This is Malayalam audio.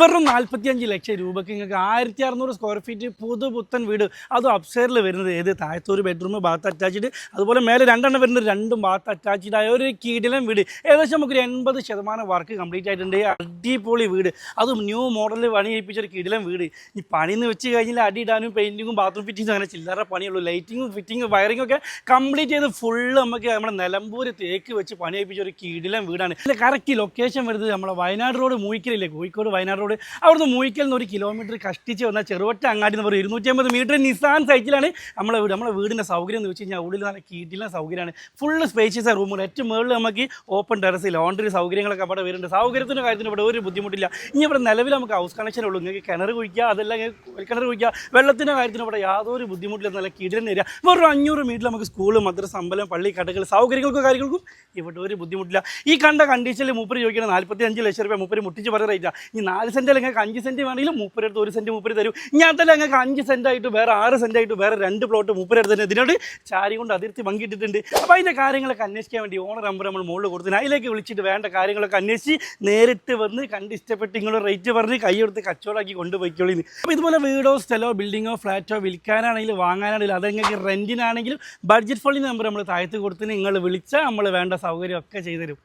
വെറും 45 ലക്ഷം രൂപയ്ക്ക് നിങ്ങൾക്ക് 1600 സ്ക്വയർ ഫീറ്റ് പുതുപുത്തൻ വീട്, അതും അപ്സ്റ്റെയറിൽ വരുന്നത് ഏത് താഴത്തൊരു ബെഡ്റൂം, ബാത്ത് അറ്റാച്ച്ഡ്, അതുപോലെ മേലെ രണ്ടെണ്ണം വരുന്നത് രണ്ടും ബാത്ത് അറ്റാച്ച്ഡ് ആയ ഒരു കിടിലൻ വീട്. ഏകദേശം നമുക്കൊരു 80% വർക്ക് കംപ്ലീറ്റ് ആയിട്ടുണ്ട്. അടിപൊളി വീട്, അതും ന്യൂ മോഡലിൽ പണി കഴിപ്പിച്ച ഒരു കിടിലൻ വീട്. ഈ പണിന്ന് വെച്ച് കഴിഞ്ഞാൽ അടിയിടാനും പെയിൻറ്റിങ്ങും ബാത്റൂം ഫിറ്റിങ്സും അങ്ങനെ ചില്ലറ പണിയുള്ളൂ. ലൈറ്റിങ്ങും ഫിറ്റിങ്ങും വയറിങ്ങും ഒക്കെ കംപ്ലീറ്റ് ചെയ്ത് ഫുള്ള് നമുക്ക് നമ്മുടെ നിലമ്പൂർ തേക്ക് വെച്ച് പണി കഴിപ്പിച്ച ഒരു കിടിലൻ വീടാണ്. ഇതിൻ്റെ കറക്റ്റ് ലൊക്കേഷൻ വരുന്നത് നമ്മുടെ വയനാട് റോഡ് മൂയിക്കലില്ലേ, കോഴിക്കോട് വയനാട് റോഡ്. അവിടുന്ന് മൂയിക്കൽ നിന്ന് 1 കിലോമീറ്റർ കഷ്ടിച്ച് വന്നാൽ ചെറുവട്ട അങ്ങാടി എന്ന് പറയും 250 മീറ്റർ നിസാൻ സൈറ്റിലാണ് നമ്മളെ വീട്. നമ്മുടെ വീടിൻ്റെ സൗകര്യം എന്ന് വെച്ച് കഴിഞ്ഞാൽ ഉള്ളിൽ നല്ല കിടിലൻ സൗകര്യമാണ്. ഫുള്ള് സ്പേഷ്യസ് റൂമുകൾ, ഏറ്റവും മുകളിൽ നമുക്ക് ഓപ്പൺ ടെറസ്, ലോണ്ടറി സൗകര്യങ്ങളൊക്കെ അവിടെ വരുന്നുണ്ട്. സൗകര്യത്തിൻ്റെ കാര്യത്തിന് ഇവിടെ ഒരു ബുദ്ധിമുട്ടില്ല. ഇനി ഇവിടെ നിലവിൽ നമുക്ക് ഹൗസ് കണക്ഷൻ ഉള്ളൂ. നിങ്ങൾക്ക് കിണർ കുഴിക്കുക, അതെല്ലാം കിണർ കുഴിക്കുക. വെള്ളത്തിൻ്റെ കാര്യത്തിന് ഇവിടെ യാതൊരു ബുദ്ധിമുട്ടില്ല. നല്ല കിടിലൻ ഏരിയ. വെറും 500 മീറ്റർ നമുക്ക് സ്കൂൾ, മദ്രസ, അമ്പലം, പള്ളി, കടകൾ, സൗകര്യങ്ങൾക്കും കാര്യങ്ങൾക്കും ഇവിടെ ഒരു ബുദ്ധിമുട്ടില്ല. ഈ കണ്ട കണ്ടീഷനിൽ മൂപ്പര് ചോദിക്കണം 45 ലക്ഷം രൂപ. മൂപ്പര് മുട്ടിച്ച് പറഞ്ഞ റേറ്റാണ്. ഈ 4 സെൻറ്റിൽ നിങ്ങൾക്ക് 5 സെൻറ്റ് വേണമെങ്കിലും മൂപ്പര് അടുത്ത് 1 സെൻറ്റ് മൂപ്പര് തരും. ഇനി അതല്ല നിങ്ങൾക്ക് 5 സെൻറ്റായിട്ട് വേറെ 6 സെൻറ്റായിട്ട് വേറെ 2 പ്ലോട്ട് മൂപ്പര് അടുത്ത് തന്നെ ഇതിനോട് ചാരി കൊണ്ട് അതിർത്തി പങ്കിട്ടിട്ടുണ്ട്. അപ്പോൾ അതിൻ്റെ കാര്യങ്ങളൊക്കെ അന്വേഷിക്കാൻ വേണ്ടി ഓണർ നമ്പർ നമ്മൾ മുകളിൽ കൊടുത്തിന്. അതിലേക്ക് വിളിച്ചിട്ട് വേണ്ട കാര്യങ്ങളൊക്കെ അന്വേഷിച്ച് നേരിട്ട് വന്ന് കണ്ട് ഇഷ്ടപ്പെട്ട് നിങ്ങളുടെ റേറ്റ് പറഞ്ഞ് കൈ കൊടുത്ത് കച്ചവടമാക്കി കൊണ്ടുപോയിക്കോളിന്ന്. അപ്പോൾ ഇതുപോലെ വീടോ സ്ഥലമോ ബിൽഡിങ്ങോ ഫ്ലാറ്റോ വിൽക്കാനാണെങ്കിലും വാങ്ങാനാണെങ്കിലും അതെങ്കിൽ റെൻറ്റിനാണെങ്കിലും ബഡ്ജറ്റ് ഫോളിൻ്റെ നമ്പർ നമ്മൾ താഴത്ത് കൊടുത്തിന് നിങ്ങൾ വിളിച്ചാൽ നമ്മൾ വേണ്ട സൗകര്യമൊക്കെ ചെയ്തു തരും.